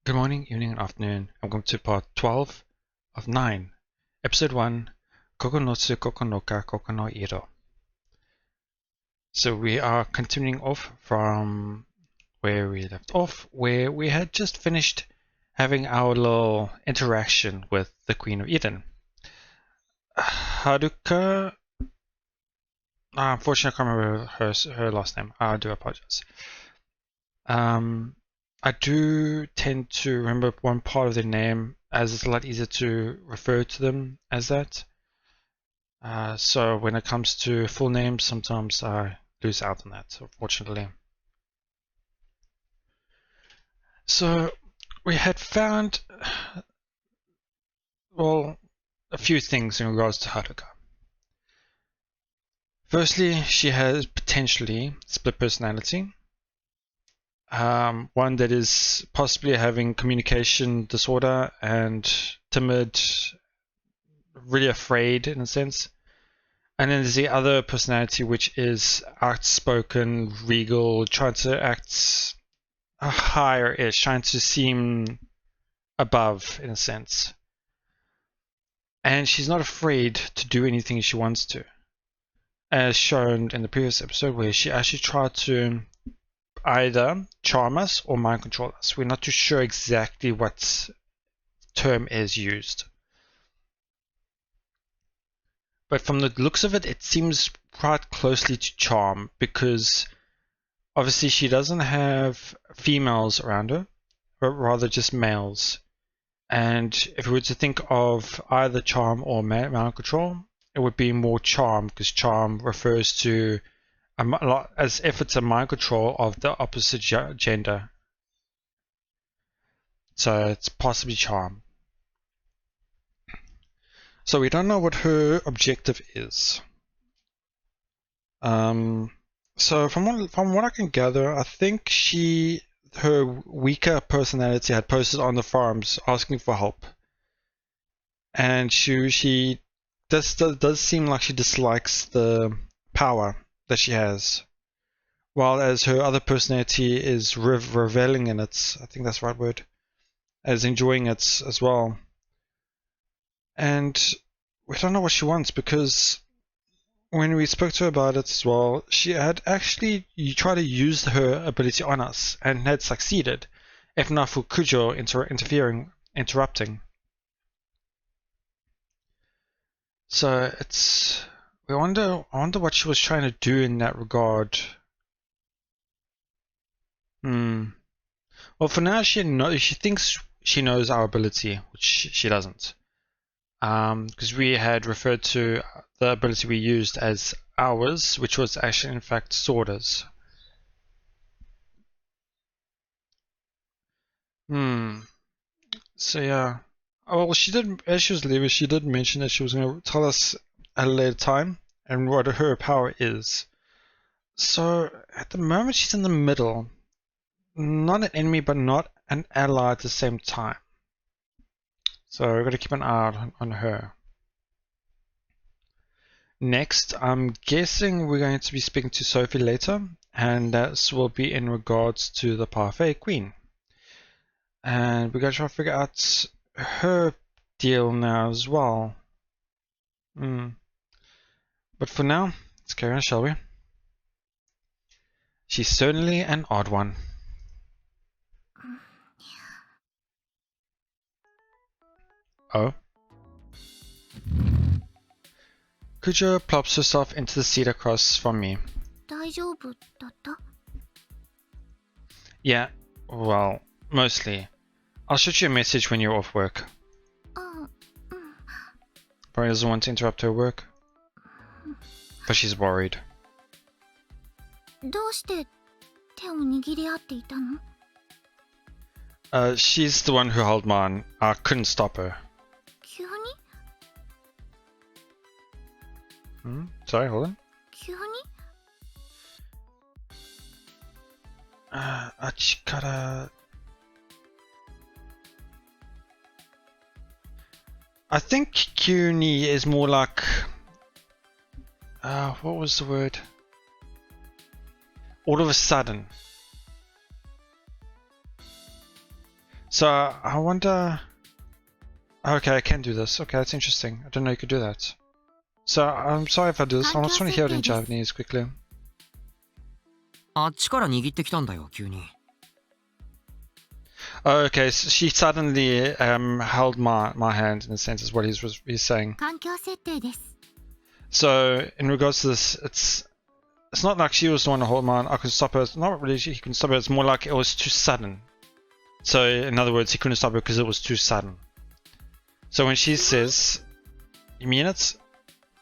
Good morning, evening, and afternoon. Welcome to part 12 of 9, episode 1, Koko no tsu koko no ka koko no iro. So we are continuing off from where we left off, where we had just finished having our little interaction with the Queen of Eden. Haruka... unfortunately, I can't remember her last name. I do apologize. I do tend to remember one part of their name, as it's a lot easier to refer to them as that. So when it comes to full names, sometimes I lose out on that, unfortunately. So we had found, well, a few things in regards to Haruka. Firstly, she has potentially split personality. One that is possibly having communication disorder and timid, really afraid in a sense. And then there's the other personality, which is outspoken, regal, trying to act higher-ish, trying to seem above in a sense. And she's not afraid to do anything she wants to, as shown in the previous episode, where she actually tried to either charm us or mind control us. We're not too sure exactly what term is used. But from the looks of it, it seems quite closely to charm, because obviously she doesn't have females around her, but rather just males. And if we were to think of either charm or mind control, it would be more charm, because charm refers to a lot as if it's a mind control of the opposite gender. So it's possibly charm. So we don't know what her objective is. So from what I can gather, I think her weaker personality had posted on the forums asking for help, and she does seem like she dislikes the power that she has, while as her other personality is reveling in it. I think that's the right word, as enjoying it as well. And we don't know what she wants, because when we spoke to her about it as well, she had actually tried to use her ability on us and had succeeded, if not for Kujo interrupting. So I wonder what she was trying to do in that regard. Well, for now she thinks she knows our ability, which she doesn't. Because we had referred to the ability we used as ours, which was actually in fact Sorda's. So yeah. Well, she did, as she was leaving, she did mention that she was going to tell us at a later time and what her power is. So at the moment she's in the middle. Not an enemy, but not an ally at the same time. So we're going to keep an eye out on her. Next, I'm guessing we're going to be speaking to Sophie later, and that will be in regards to the Parfait Queen. And we're going to try to figure out her deal now as well. But for now, let's carry on, shall we? She's certainly an odd one. Oh? Kujo plops herself into the seat across from me. Yeah, well, mostly. I'll shoot you a message when you're off work. Probably doesn't want to interrupt her work, but she's worried. She's the one who held mine. I couldn't stop her. Sorry, hold on. Achikara... I think Kyuni is more like... what was the word? All of a sudden. So I wonder. Okay, I can do this. Okay, that's interesting. I didn't know you could do that. So I'm sorry if I do this. I just want to hear it in Japanese quickly. あっちから握ってきたんだよ、急に。Oh, okay, so she suddenly held my hand in a sense is what he's saying. 環境設定です。 So in regards to this, it's not like she was the one to hold mine. I could stop her. Not really. He couldn't stop her. It's more like it was too sudden. So in other words, he couldn't stop her because it was too sudden. So when she says, "You mean it?"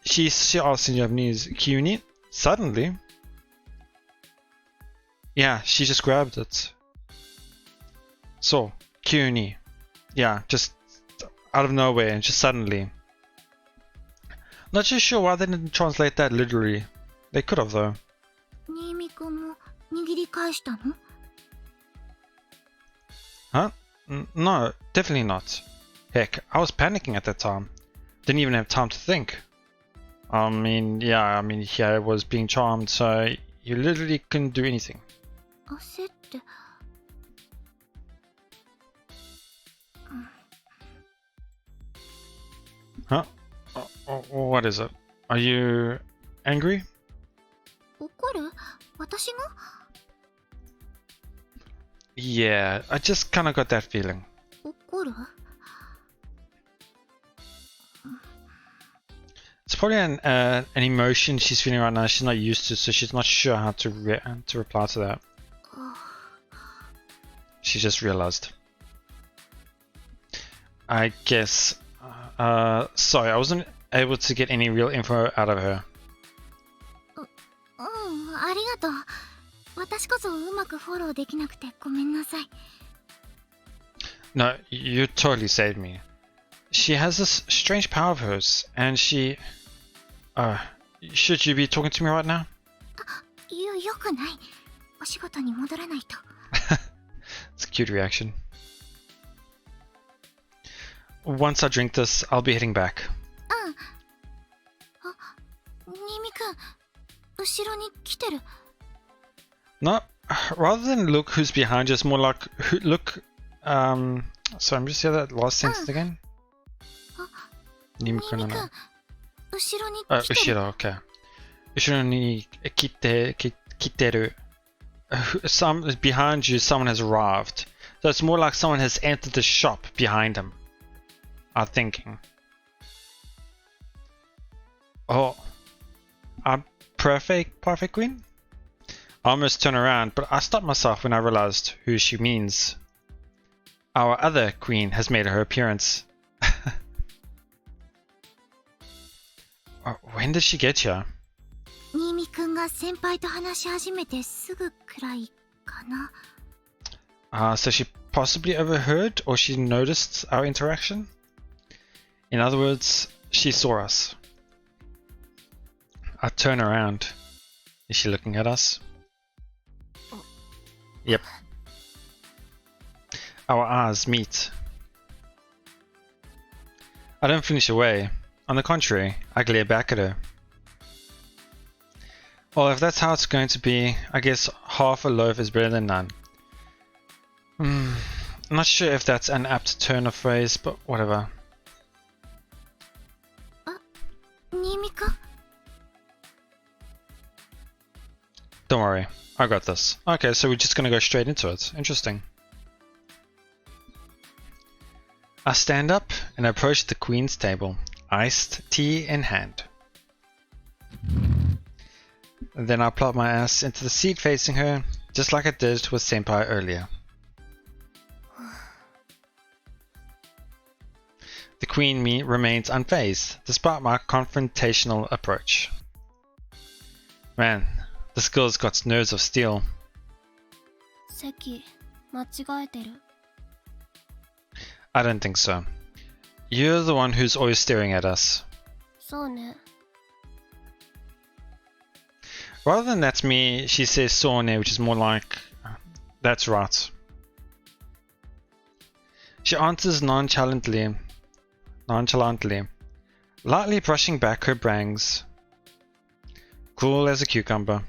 She asks in Japanese, "Kyuni?" Suddenly. Yeah, she just grabbed it. So, Kyuni. Yeah, just out of nowhere and just suddenly. Not too sure why they didn't translate that literally. They could have though. 新見くんも握り返したの？ Huh? No, definitely not. Heck, I was panicking at that time. Didn't even have time to think. I mean, yeah, I was being charmed, so you literally couldn't do anything. 焦って。Huh? What is it? Are you angry? 怒る？私が？ Yeah, I just kind of got that feeling. 怒る？ It's probably an emotion she's feeling right now. She's not used to, so she's not sure how to reply to that. She just realized. I guess. Sorry, I wasn't able to get any real info out of her. ありがとう。私こそうまくフォローできなくてごめんなさい。 No, you totally saved me. She has this strange power of hers, and she... should you be talking to me right now? よくない。お仕事に戻らないと。 It's a cute reaction. Once I drink this, I'll be heading back. 新見くん、後ろに来てる。 No, rather than look who's behind you, it's more like look. So I'm just hear that last sentence again. 新見くん、後ろに来てる。後ろ、okay. 後ろに来てる。Some behind you, someone has arrived. So it's more like someone has entered the shop behind him. I'm thinking. Oh, perfect queen. I almost turned around, but I stopped myself when I realized who she means. Our other queen has made her appearance. When did she get here? 新見くんが先輩と話し始めてすぐくらいかな。So she possibly overheard or she noticed our interaction? In other words, she saw us. I turn around. Is she looking at us? Yep. Our eyes meet. I don't flinch away. On the contrary, I glare back at her. Well, if that's how it's going to be, I guess half a loaf is better than none. I'm not sure if that's an apt turn of phrase, but whatever. 新見くん？ Don't worry, I got this. Okay, so we're just gonna go straight into it. Interesting. I stand up and approach the queen's table, iced tea in hand. Then I plop my ass into the seat facing her, just like I did with Senpai earlier. The queen remains unfazed, despite my confrontational approach. Man, this girl's got nerves of steel. 席、間違えてる。 I don't think so. You're the one who's always staring at us. そうね。 Rather than that's me, she says Sone, which is more like, that's right. She answers nonchalantly, lightly brushing back her bangs. Cool as a cucumber.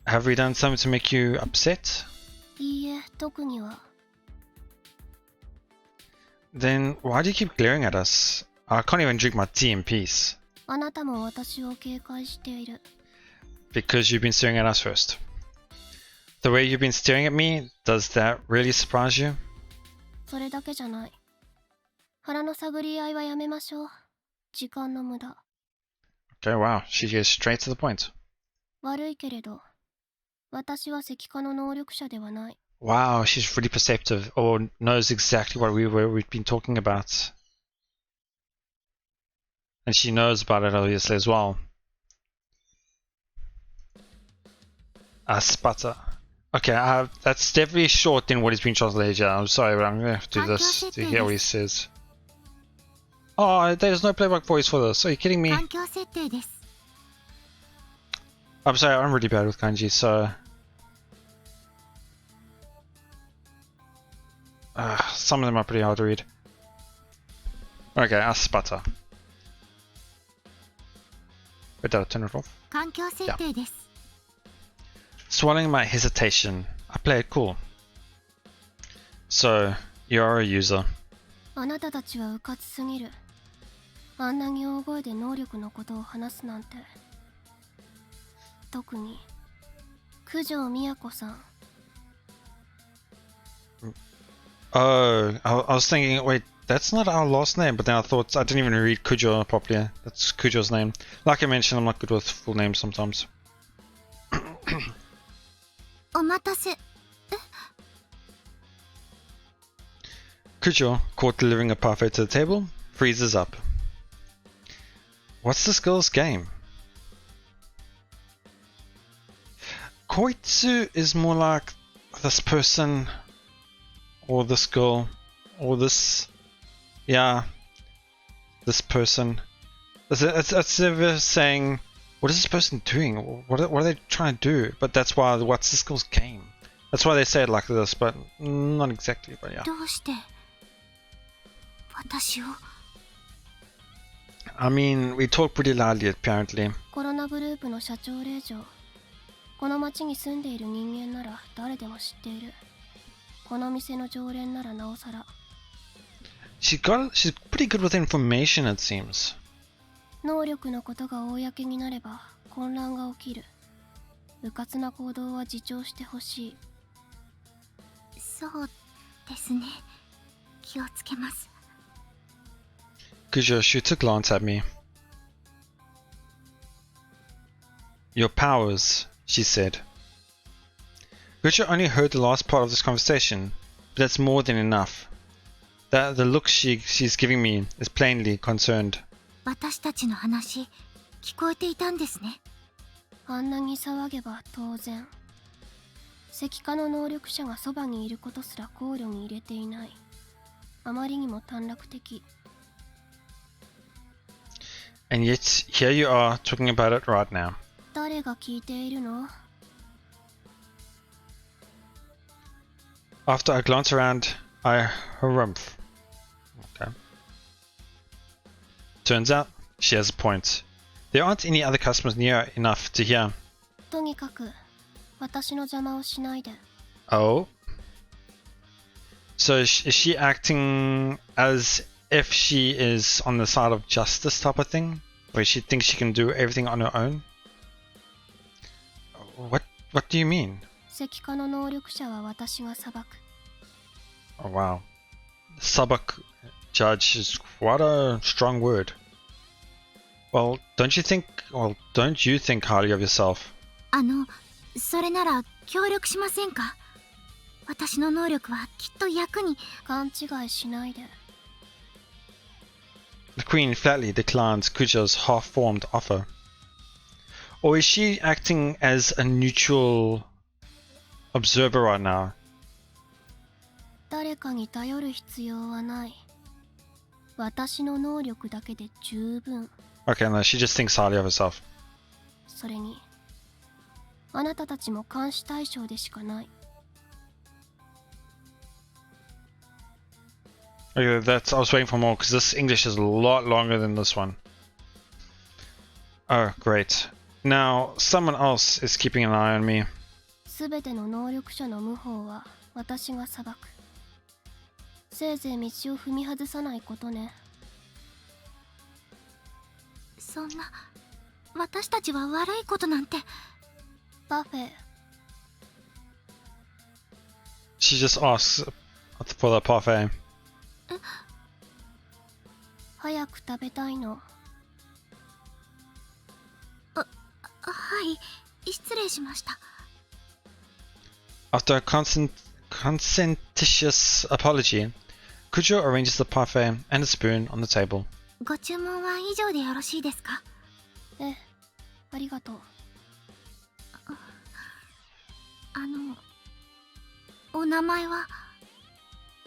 Have we done something to make you upset? いいえ、特には。 Then why do you keep glaring at us? I can't even drink my tea in peace. あなたも私を警戒している。 Because you've been staring at us first. The way you've been staring at me, does that really surprise you? それだけじゃない。腹の探り合いはやめましょう。時間の無駄。 Okay, wow, she goes straight to the point. 悪いけれど、私は石化の能力者ではない。 Wow, she's really perceptive, or knows exactly what we've been talking about. And she knows about it obviously as well. Sputter. Okay, that's definitely short than what he's been translated. Yeah, I'm sorry, but I'm gonna have to do this to hear what he says. Oh, there's no playback voice for this. Are you kidding me? 環境設定です。 I'm sorry, I'm really bad with kanji, so... some of them are pretty hard to read. Okay, sputter. Wait, did I turn it off? 環境設定です。 Swallowing my hesitation. I play it cool. So, you're a user. あなたたちはうかつすぎる。あんなに大声で能力のことを話すなんて。特に九条美子さん。 Oh, I was thinking, wait, that's not our last name, but then I thought I didn't even read Kujo properly. That's Kujo's name. Like I mentioned, I'm not good with full names sometimes. お待たせ。 Kujo, caught delivering a parfait to the table, freezes up. What's this girl's game? Koitsu is more like this person, or this girl, or this, yeah, this person. It's never saying, what is this person doing? What are they trying to do? But that's why, what's this girl's game? That's why they say it like this, but not exactly, but yeah. どうして私を。 I mean, we talk pretty loudly apparently. コロナグループの社長令嬢。この町に住んでいる人間なら誰でも知っている。この店の常連ならなおさら。 She's pretty good with information, it seems. 能力のことが公になれば混乱が起きる。うかつな行動は自重してほしい。そうですね。気をつけます。 Kujo shoots a glance at me. Your powers, she said. Kujo only heard the last part of this conversation, but that's more than enough. The look she's giving me is plainly concerned. 私たちの話聞こえていたんですね。あんなに騒げば当然。石化の能力者がそばにいることすら考慮に入れていない。あまりにも短絡的。 And yet, here you are talking about it right now. 誰が聞いているの？ After I glance around, I harumph. Okay. Turns out, she has a point. There aren't any other customers near enough to hear. とにかく私の邪魔をしないで。 Oh? So is she acting as if she is on the side of justice type of thing? Where she thinks she can do everything on her own? What do you mean? 石化の能力者は私が裁く。 Oh wow. Sabak judge is quite a strong word. Well, don't you think highly of yourself? それなら協力しませんか？私の能力はきっと役に。勘違いしないで。 The Queen flatly declines Kujo's half-formed offer. Or is she acting as a neutral observer right now? 誰かに頼る必要はない。私の能力だけで十分。 Okay, no, she just thinks highly of herself. それに、あなたたちも監視対象でしかない。 Okay, I was waiting for more because this English is a lot longer than this one. Oh, great. Now, someone else is keeping an eye on me. すべての能力者の無法は私が裁く。せいぜい道を踏み外さないことね。そんな、私たちは悪いことなんて。パフェ。She just asks for the parfait. 早く食べたいの。はい、失礼しました。After a conscientious apology, Kujo arranges the parfait and a spoon on the table. ご注文は以上でよろしいですか？ええ、ありがとう。お名前は？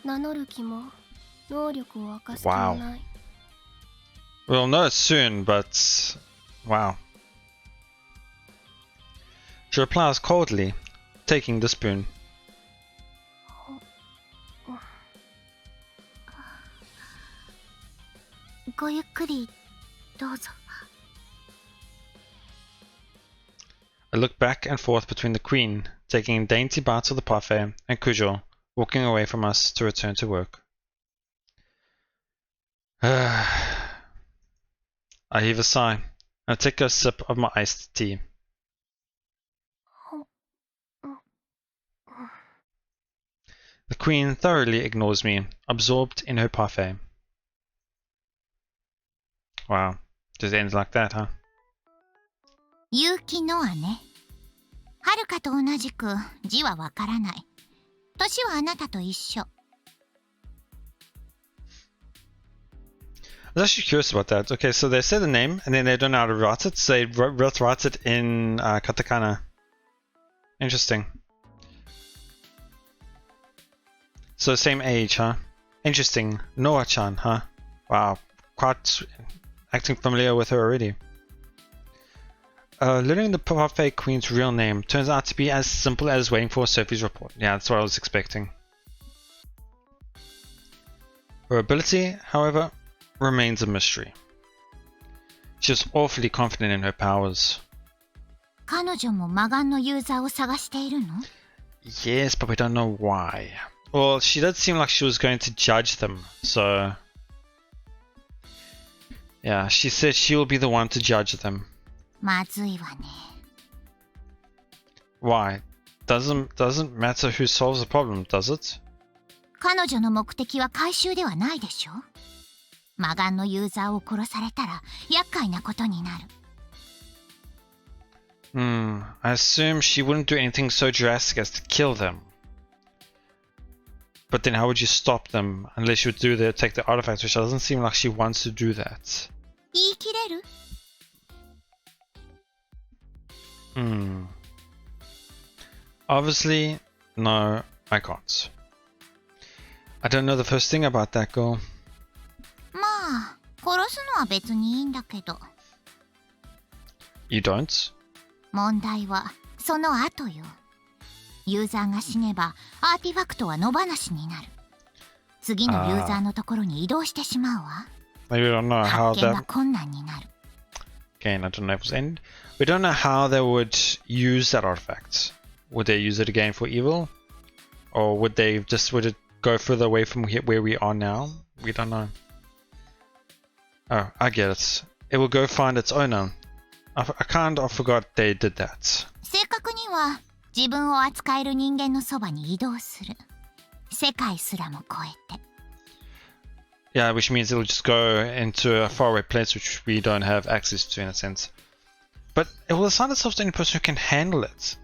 名乗る気も能力を明かす気もない。We'll know it soon, but wow. She replies coldly, taking the spoon. ごゆっくりどうぞ。I look back and forth between the queen, taking dainty bites of the parfait, and Kujo, walking away from us to return to work. I heave a sigh, and take a sip of my iced tea. The queen thoroughly ignores me, absorbed in her parfait. Wow, just ends like that, huh? 結城のはね。はるかと同じく字はわからない。年はあなたと一緒。I was actually curious about that. Okay, so they say the name, and then they don't know how to write it, so they write it in katakana. Interesting. So same age, huh? Interesting. Noah-chan, huh? Wow, quite acting familiar with her already. Learning the parfait queen's real name turns out to be as simple as waiting for Sophie's report. Yeah, that's what I was expecting. Her ability, however, remains a mystery. She's awfully confident in her powers. 彼女も魔眼のユーザーを探しているの？ Yes, but we don't know why. Well, she did seem like she was going to judge them, so... Yeah, she said she will be the one to judge them. まずいわね。Why? Doesn't matter who solves the problem, does it? 彼女の目的は回収ではないでしょ？魔眼のユーザーを殺されたら厄介なことになる。I assume she wouldn't do anything so drastic as to kill them. But then how would you stop them unless you would take the artifacts, which doesn't seem like she wants to do that. 言い切れる？Obviously, no, I can't. I don't know the first thing about that girl. まあ、殺すのは別にいいんだけど。You don't? 問題はその後よ。ユーザーが死ねばアーティファクトは野放しになる。次のユーザーのところに移動してしまうわ。We don't know how 発見が that... 困難になる。Again, I don't know if it's end. We don't know how they would use that artifact. Would they use it again for evil? Or would it go further away from where we are now? We don't know. Oh, I get it. It will go find its owner. I kind of forgot they did that. 正確には自分を扱える人間のそばに移動する。世界すらも超えて。Yeah, which means it'll just go into a faraway place which we don't have access to in a sense. But it will assign itself to any person who can handle it.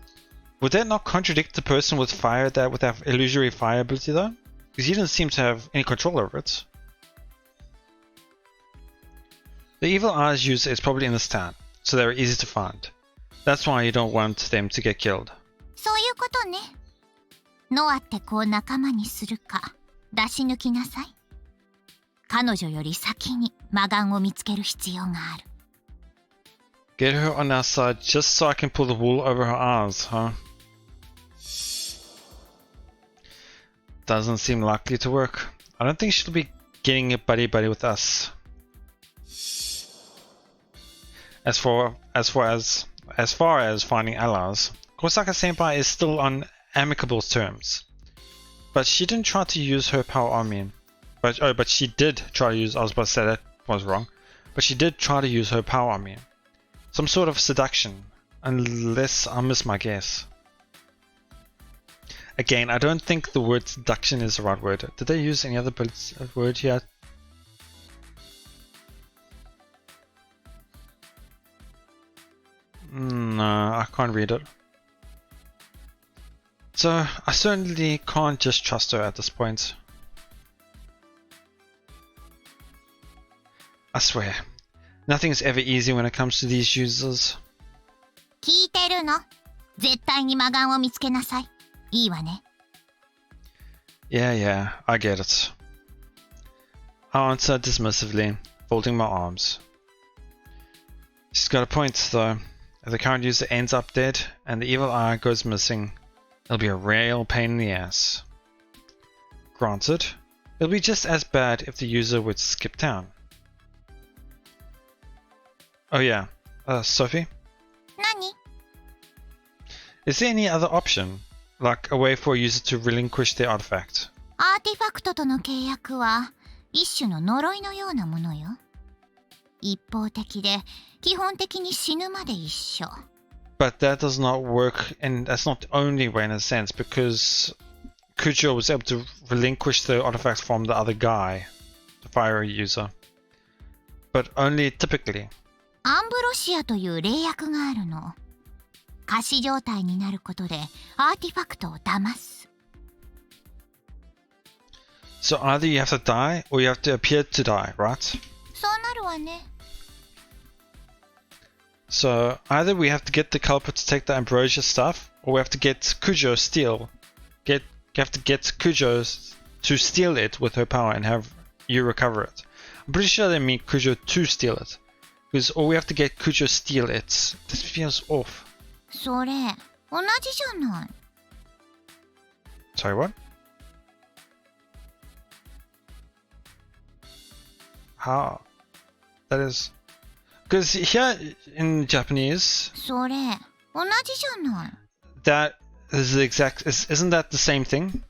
Would that not contradict the person with fire with that illusory fire ability though? Because he didn't seem to have any control over it. The evil eyes user is probably in this town, so they're easy to find. That's why you don't want them to get killed. そういうことね。ノアって子を仲間にするか出し抜きなさい。彼女より先に魔眼を見つける必要がある。Get her on our side just so I can pull the wool over her eyes, huh? Doesn't seem likely to work. I don't think she'll be getting a buddy-buddy with us. As far as finding allies, of Kosaka Senpai is still on amicable terms. But she didn't try to use her power on me. But she did try to use, I was about to say that was wrong. But she did try to use her power on me. Some sort of seduction. Unless I miss my guess. Again, I don't think the word seduction is the right word. Did they use any other word here? No, I can't read it. So, I certainly can't just trust her at this point. I swear, nothing's ever easy when it comes to these users. 聞いてるの？絶対に魔眼を見つけなさい。いいわね。Yeah, I get it. I answer dismissively, folding my arms. She's got a point, though. If the current user ends up dead and the evil eye goes missing, it'll be a real pain in the ass. Granted, it'll be just as bad if the user would skip town. Oh yeah, Sophie? 何？ Is there any other option? Like a way for a user to relinquish their artifact? アーティファクトとの契約は一種の呪いのようなものよ。一方的で基本的に死ぬまで一緒。But that does not work, and that's not the only way in a sense, because Kujo was able to relinquish the artifact from the other guy, the fiery user. But only typically. アンブロシアという霊薬があるの。仮死状態になることでアーティファクトを騙す。So either you have to die, or you have to appear to die, right? そうなるわね。So either we have to get the culprit to take the ambrosia stuff, or we have to get Kujo steal. You have to get Kujo to steal it with her power and have you recover it. I'm pretty sure they mean Kujo to steal it. Because or we have to get Kujo steal it. This feels off. それ同じじゃない。Sorry, what? How? That is... Because here in Japanese... それ同じじゃない。 That is the exact... Isn't that the same thing?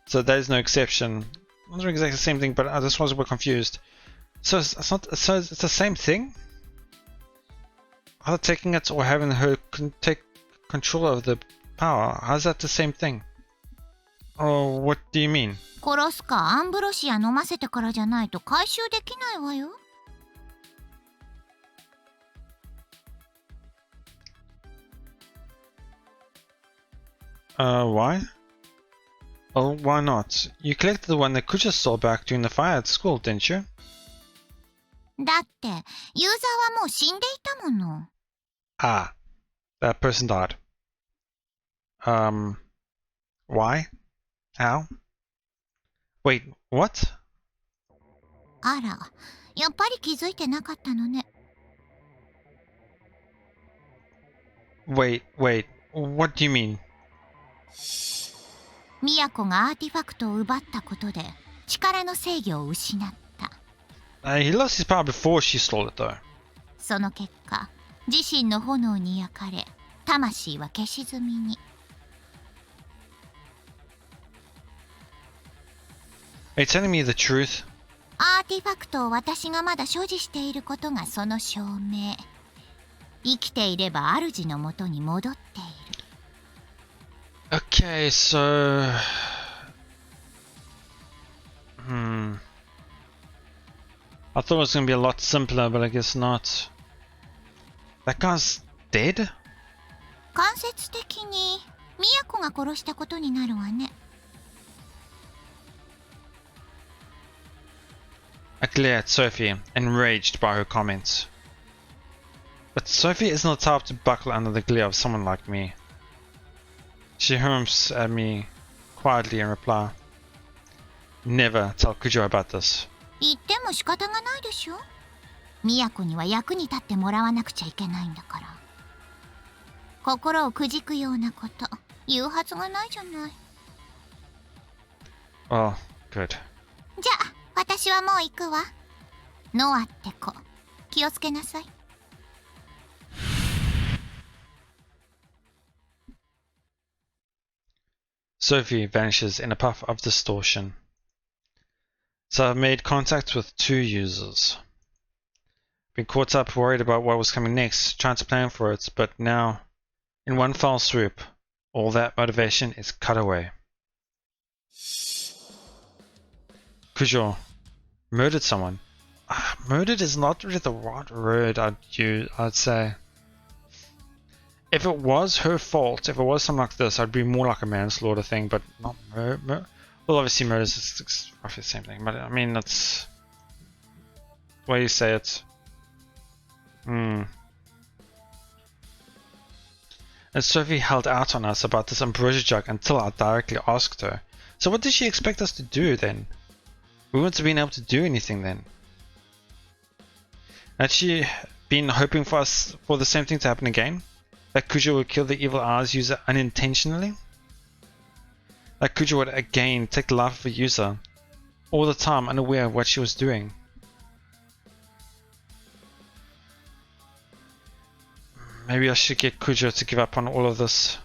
So that is no exception. Not exactly the same thing, but I just was a bit confused. So it's not... So it's the same thing? Either taking it or having her take control of the power. How's that the same thing? Or what do you mean? 殺すかアンブロシア飲ませてからじゃないと回収できないわよ。Why? Well, why not? You collected the one that Kuja stole back during the fire at school, didn't you? だってユーザーはもう死んでいたもの。Ah, that person died. Why? How? Wait, what? あら、やっぱり気づいてなかったのね。Wait, what do you mean? ミヤコがアーティファクトを奪ったことで力の制御を失った。He lost his power before she stole it, though. その結果、自身の炎に焼かれ、魂は消し済みに。Are you telling me the truth? アーティファクトを私がまだ所持していることがその証明。生きていれば主のもとに戻っている。Okay, so... I thought it was going to be a lot simpler, but I guess not. That guy's dead? 間接的にミヤコが殺したことになるわね。I glare at Sophie, enraged by her comments. But Sophie isn't the type to buckle under the glare of someone like me. She hums at me quietly in reply. Never tell Kujo about this. 言っても仕方がないでしょ。ミヤコには役に立ってもらわなくちゃいけないんだから。心をくじくようなこと言うはずがないじゃない。Well, good. じゃあ私はもう行くわ。ノアって子、気をつけなさい。Sophie vanishes in a puff of distortion. So I've made contact with 2 users. Been caught up, worried about what was coming next, trying to plan for it, but now, in one fell swoop, all that motivation is cut away. Kujo murdered someone. Murdered is not really the right word I'd say. If it was her fault, if it was something like this, I'd be more like a manslaughter thing, but not murder. Well, obviously murder is roughly the same thing, but I mean, that's the way you say it. And Sophie held out on us about this ambrosia jug until I directly asked her. So what did she expect us to do then? We wouldn't have been able to do anything then. Had she been hoping for the same thing to happen again? That Kujo would kill the evil eyes user unintentionally? That Kujo would again take the life of a user, all the time unaware of what she was doing. Maybe I should get Kujo to give up on all of this.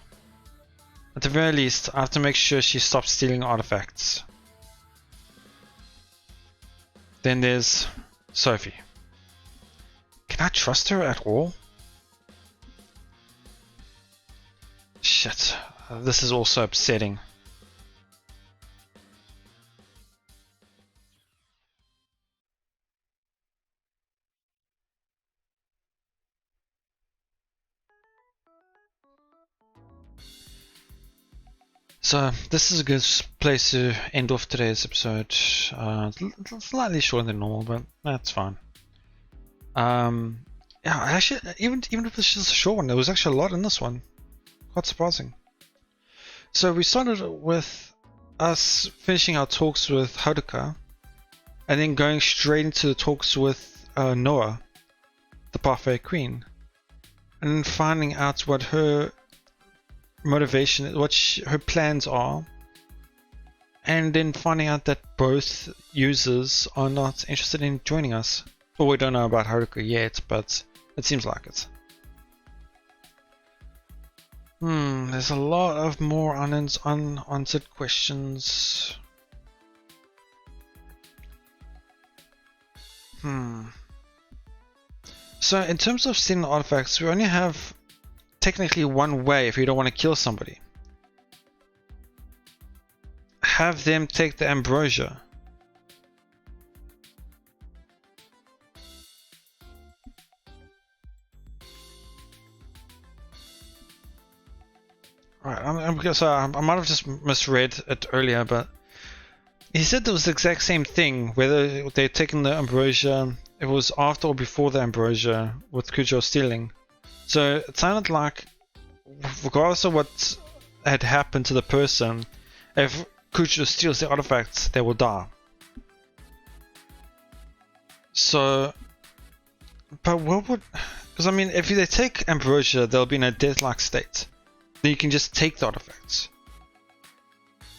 At the very least, I have to make sure she stops stealing artifacts. Then there's Sophie. Can I trust her at all? Shit, this is also upsetting. So this is a good place to end off today's episode. Slightly shorter than normal, but that's fine. Yeah, actually, even if it's just a short one, there was actually a lot in this one. Quite surprising. So we started with us finishing our talks with Haruka, and then going straight into the talks with Noah, the Parfait Queen, and then finding out what her motivation, what her plans are, and then finding out that both users are not interested in joining us. Well, we don't know about Haruka yet, but it seems like it. There's a lot of more unanswered questions. So in terms of stealing artifacts, we only have technically one way if you don't want to kill somebody. Have them take the ambrosia. Right, I might have just misread it earlier, but he said it was the exact same thing, whether they'd taken the ambrosia, it was after or before the ambrosia with Kujo stealing. So it sounded like, regardless of what had happened to the person, if Kujo steals the artifacts, they will die. So, but what would, because I mean, if they take ambrosia, they'll be in a death-like state. Then you can just take the artifacts.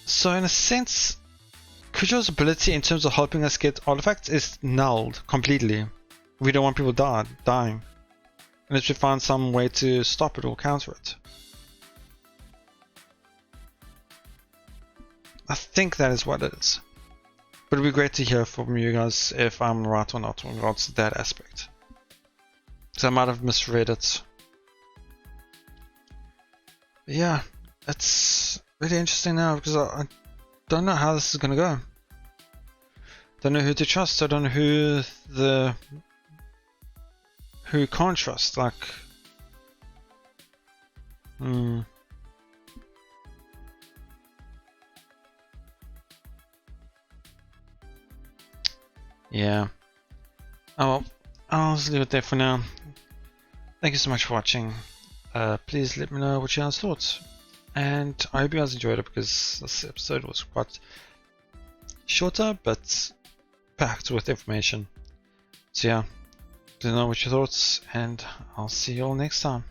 So in a sense, Kujo's ability in terms of helping us get artifacts is nulled completely. We don't want people dying. Unless we find some way to stop it or counter it. I think that is what it is. But it'd be great to hear from you guys if I'm right or not in regards to that aspect. Because I might have misread it. But yeah, it's really interesting now because I don't know how this is going to go. Don't know who to trust. I don't know who can't trust. Like, yeah. Oh well, I'll just leave it there for now. Thank you so much for watching. Please let me know what you guys thought, and I hope you guys enjoyed it because this episode was quite shorter but packed with information. So yeah, let me know what your thoughts, and I'll see you all next time.